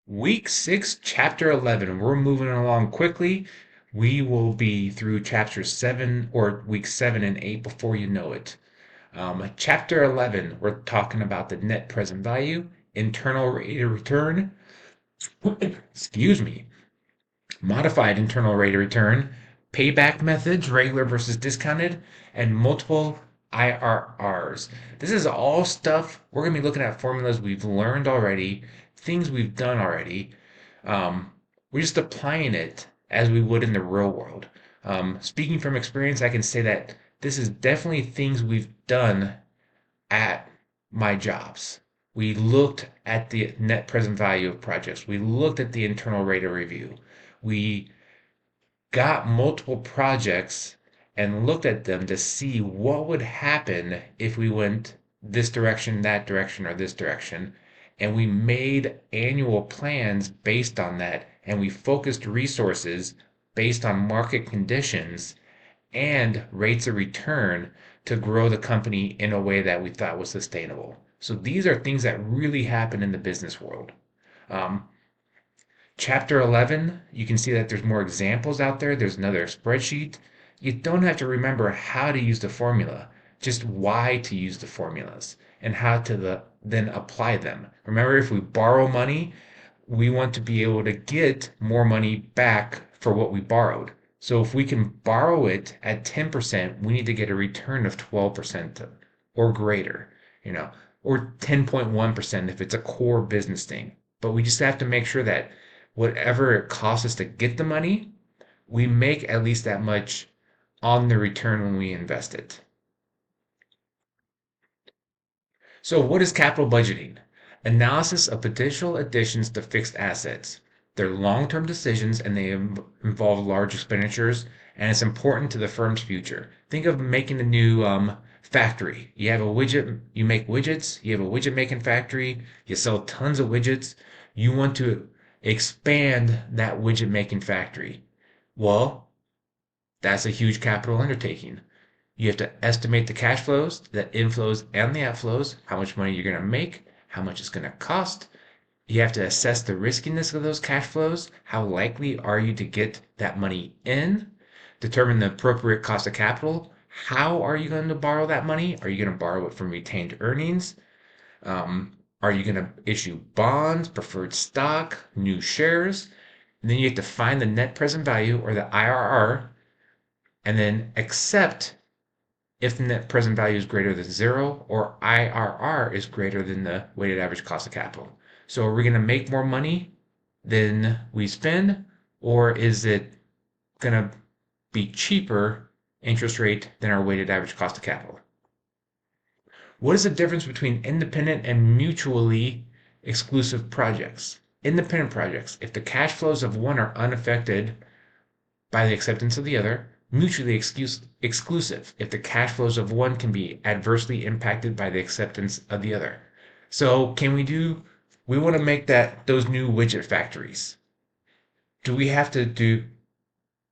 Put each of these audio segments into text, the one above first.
Week 6, Chapter 11. We're moving along quickly. We will be through Chapter 7 or Week 7 and 8 before you know it. Chapter 11, we're talking about the net present value, internal rate of return, excuse me, modified internal rate of return, payback methods, regular versus discounted, and multiple IRRs. This is all stuff we're going to be looking at formulas we've learned already, things we've done already. We're just applying it as we would in the real world. Speaking from experience, I can say that this is definitely things we've done at my jobs. We looked at the net present value of projects. We looked at the internal rate of review. We got multiple projects and looked at them to see what would happen if we went this direction, that direction, or this direction. And we made annual plans based on that. And we focused resources based on market conditions and rates of return to grow the company in a way that we thought was sustainable. So these are things that really happen in the business world. Um, Chapter 11, you can see that there's more examples out there. There's another spreadsheet. You don't have to remember how to use the formula, just why to use the formulas and how to then apply them. Remember, if we borrow money, we want to be able to get more money back for what we borrowed. So if we can borrow it at 10%, we need to get a return of 12% or greater, you know, or 10.1% if it's a core business thing. But we just have to make sure that whatever it costs us to get the money, we make at least that much on the return when we invest it. So, what is capital budgeting? Analysis of potential additions to fixed assets. They're long term decisions and they involve large expenditures, and it's important to the firm's future. Think of making a new factory. You have a widget, you make widgets, you have a widget making factory, you sell tons of widgets. You want to expand that widget making factory. Well, that's a huge capital undertaking. You have to estimate the cash flows, the inflows and the outflows, how much money you're going to make, how much it's going to cost. You have to assess the riskiness of those cash flows. How likely are you to get that money in? Determine the appropriate cost of capital. How are you going to borrow that money? Are you going to borrow it from retained earnings? Are you going to issue bonds, preferred stock, new shares? And then you have to find the net present value or the IRR and then accept if the net present value is greater than zero or IRR is greater than the weighted average cost of capital. So are we going to make more money than we spend, or is it going to be cheaper interest rate than our weighted average cost of capital? What is the difference between independent and mutually exclusive projects? Independent projects, if the cash flows of one are unaffected by the acceptance of the other, mutually exclusive if the cash flows of one can be adversely impacted by the acceptance of the other. So we want to make those new widget factories. Do we have to do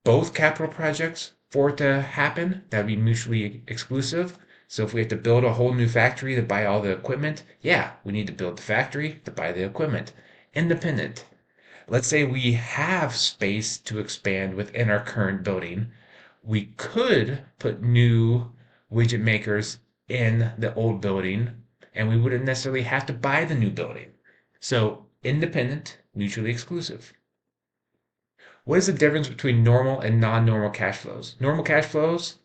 both capital projects for it to happen? That would be mutually exclusive. So if we have to build a whole new factory to buy all the equipment, yeah, we need to build the factory to buy the equipment. Independent. Let's say we have space to expand within our current building. We could put new widget makers in the old building, and we wouldn't necessarily have to buy the new building. So, independent, mutually exclusive. What is the difference between normal and non-normal cash flows? Normal cash flows,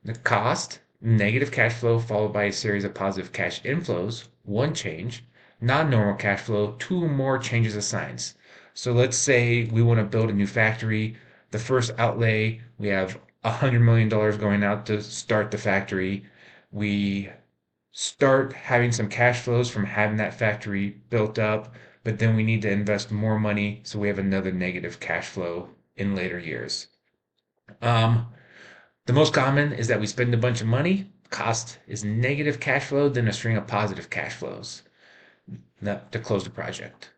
the cost, negative cash flow followed by a series of positive cash inflows, one change. Non-normal cash flow, two or more changes of signs. So let's say we want to build a new factory. The first outlay, we have $100 million going out to start the factory. We start having some cash flows from having that factory built up, but then we need to invest more money, so we have another negative cash flow in later years. Um, the most common is that we spend a bunch of money, cost is negative cash flow, then a string of positive cash flows to close the project.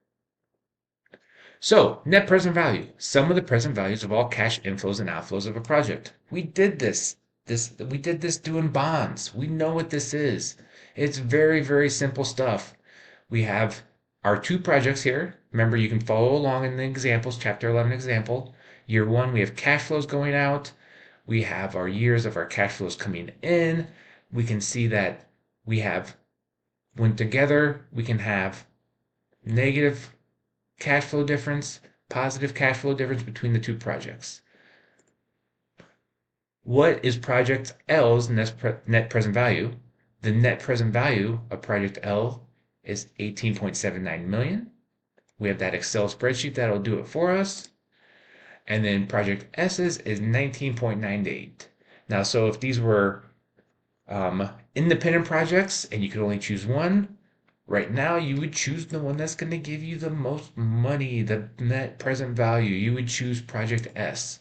So, net present value, sum of the present values of all cash inflows and outflows of a project. We did this. We did this doing bonds. We know what this is. It's very, very simple stuff. We have Our two projects here, remember you can follow along in the examples, chapter 11 example. Year one, we have cash flows going out. We have our years of our cash flows coming in. We can see that we have, when together, we can have negative cash flow difference, positive cash flow difference between the two projects. What is project L's net present value? The net present value of project L is 18.79 million. We have that Excel spreadsheet that'll do it for us. And then project S's is 19.98. Now, so if these were independent projects and you could only choose one, right now you would choose the one that's going to give you the most money, the net present value. You would choose project S.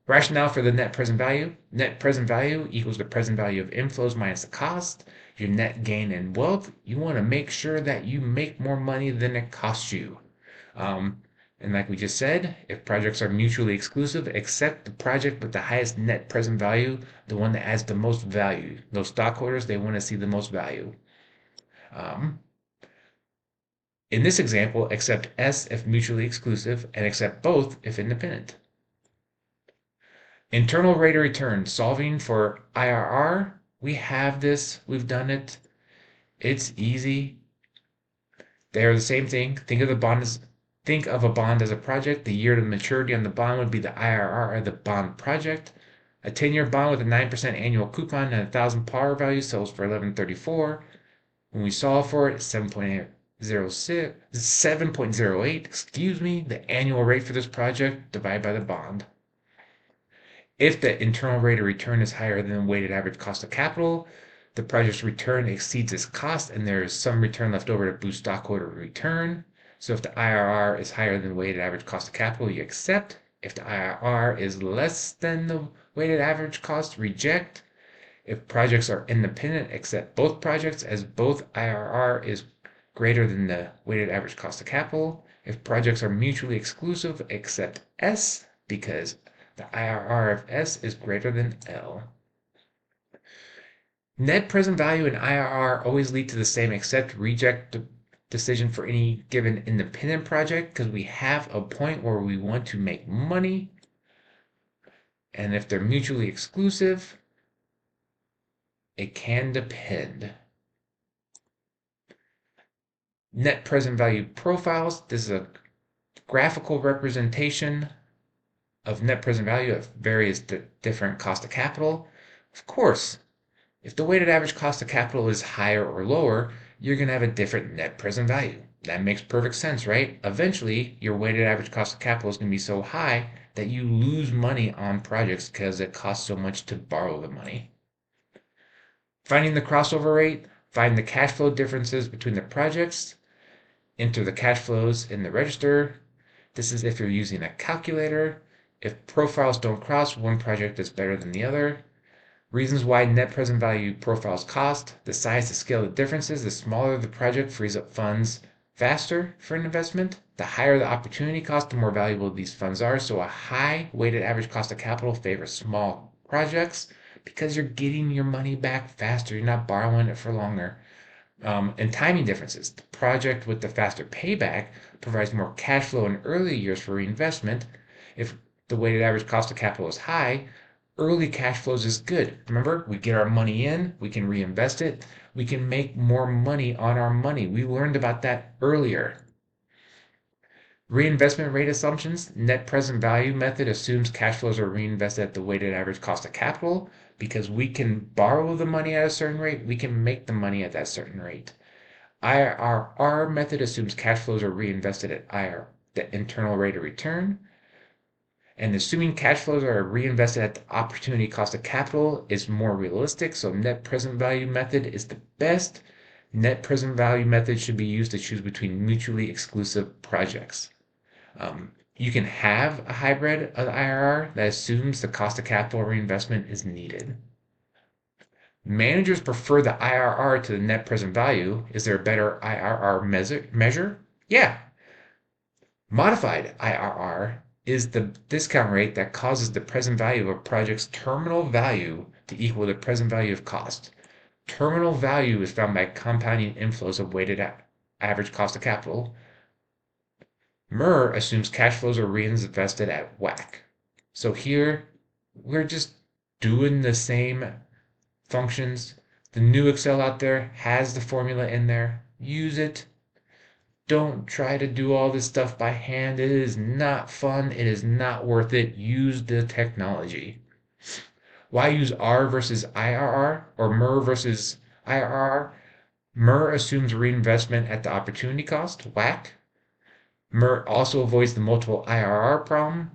Rationale for the net present value. Net present value equals the present value of inflows minus the cost. Your net gain in wealth. You want to make sure that you make more money than it costs you. And like we just said, if projects are mutually exclusive, accept the project with the highest net present value, the one that adds the most value. Those stockholders, they want to see the most value. In this example, accept S if mutually exclusive and accept both if independent. Internal rate of return, solving for IRR. We have this, we've done it. It's easy. They are the same thing. Think of a bond as a project. The year to maturity on the bond would be the IRR of the bond project. A 10-year bond with a 9% annual coupon and 1,000 par value sells for $11.34. When we solve for it, 7.08, excuse me, the annual rate for this project divided by the bond. If the internal rate of return is higher than the weighted average cost of capital, the project's return exceeds its cost and there is some return left over to boost stockholder return. So if the IRR is higher than the weighted average cost of capital, you accept. If the IRR is less than the weighted average cost, reject. If projects are independent, accept both projects as both IRR is greater than the weighted average cost of capital. If projects are mutually exclusive, accept S because the IRR of S is greater than L. Net present value and IRR always lead to the same accept, reject decision for any given independent project because we have a point where we want to make money. And if they're mutually exclusive, it can depend. Net present value profiles. This is a graphical representation of net present value of various different cost of capital. Of course, if the weighted average cost of capital is higher or lower, you're going to have a different net present value. That makes perfect sense, right? Eventually, your weighted average cost of capital is going to be so high that you lose money on projects because it costs so much to borrow the money. Finding the crossover rate, find the cash flow differences between the projects, enter the cash flows in the register. This is if you're using a calculator. If profiles don't cross, one project is better than the other. Reasons why net present value profiles cost. The size, the scale of the differences. The smaller the project frees up funds faster for an investment. The higher the opportunity cost, the more valuable these funds are. So a high weighted average cost of capital favors small projects because you're getting your money back faster. You're not borrowing it for longer. And timing differences. The project with the faster payback provides more cash flow in early years for reinvestment. If the weighted average cost of capital is high, early cash flows is good. Remember, we get our money in, we can reinvest it, we can make more money on our money. We learned about that earlier. Reinvestment rate assumptions. Net present value method assumes cash flows are reinvested at the weighted average cost of capital. Because we can borrow the money at a certain rate, we can make the money at that certain rate. IRR method assumes cash flows are reinvested at IR, the internal rate of return. And assuming cash flows are reinvested at the opportunity cost of capital is more realistic. So net present value method is the best. Net present value method should be used to choose between mutually exclusive projects. You can have a hybrid of IRR that assumes the cost of capital reinvestment is needed. Managers prefer the IRR to the net present value. Is there a better IRR measure? Yeah. Modified IRR is the discount rate that causes the present value of a project's terminal value to equal the present value of cost. Terminal value is found by compounding inflows of weighted average cost of capital. MER assumes cash flows are reinvested at WACC. So here we're just doing the same functions. The new Excel out there has the formula in there. Use it. Don't try to do all this stuff by hand. It is not fun. It is not worth it. Use the technology. Why use R versus IRR or MER versus IRR? MER assumes reinvestment at the opportunity cost, WACC. MER also avoids the multiple IRR problem.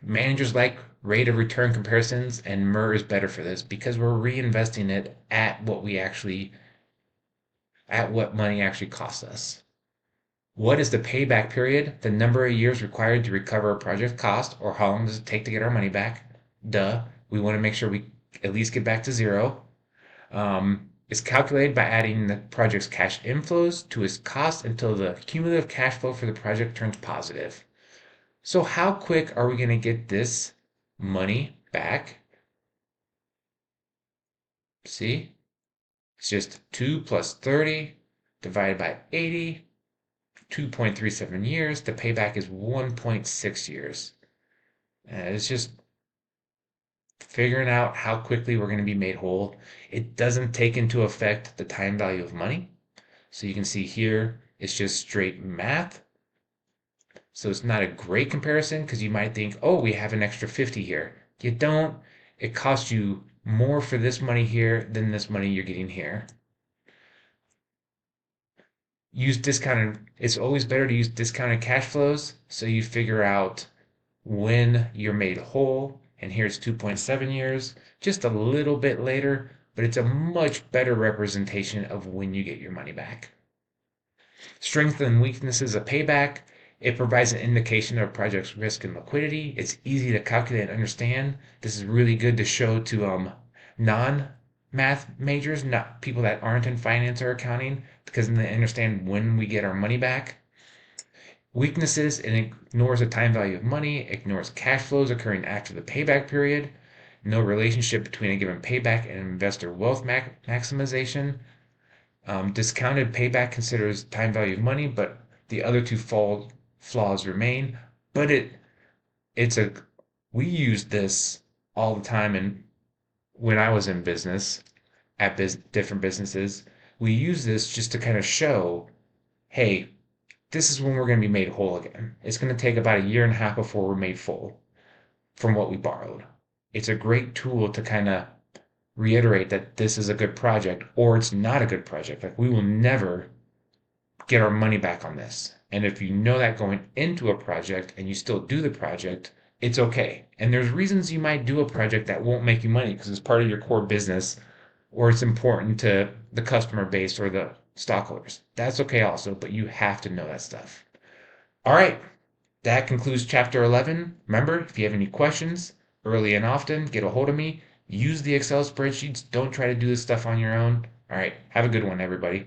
Managers like rate of return comparisons, and MER is better for this because we're reinvesting it at what money actually costs us. What is the payback period? The number of years required to recover a project cost, or how long does it take to get our money back? Duh. We want to make sure we at least get back to zero. It's calculated by adding the project's cash inflows to its cost until the cumulative cash flow for the project turns positive. So how quick are we going to get this money back? See? It's just 2 plus 30 divided by 80, 2.37 years. The payback is 1.6 years. It's just figuring out how quickly we're going to be made whole. It doesn't take into effect the time value of money. So you can see here, it's just straight math. So it's not a great comparison because you might think, oh, we have an extra 50 here. You don't. It costs you more for this money here than this money you're getting here. Use discounted, it's always better to use discounted cash flows so you figure out when you're made whole. And here's 2.7 years, just a little bit later, but it's a much better representation of when you get your money back. Strengths and weaknesses of payback. It provides an indication of a project's risk and liquidity. It's easy to calculate and understand. This is really good to show to non-math majors, not people that aren't in finance or accounting, because then they understand when we get our money back. Weaknesses, it ignores the time value of money, ignores cash flows occurring after the payback period, no relationship between a given payback and investor wealth maximization. Discounted payback considers time value of money, but the other two flaws remain. But it's a we use this all the time, and when I was in business at different businesses, we use this just to kind of show, hey, this is when we're going to be made whole again. It's going to take about a year and a half before we're made full from what we borrowed. It's a great tool to kind of reiterate that this is a good project or it's not a good project. Like we will never get our money back on this. And if you know that going into a project and you still do the project, it's okay. And there's reasons you might do a project that won't make you money because it's part of your core business or it's important to the customer base or the stockholders. That's okay also, but you have to know that stuff. All right, that concludes chapter 11. Remember, if you have any questions, early and often, get a hold of me. Use the Excel spreadsheets. Don't try to do this stuff on your own. All right, have a good one, everybody.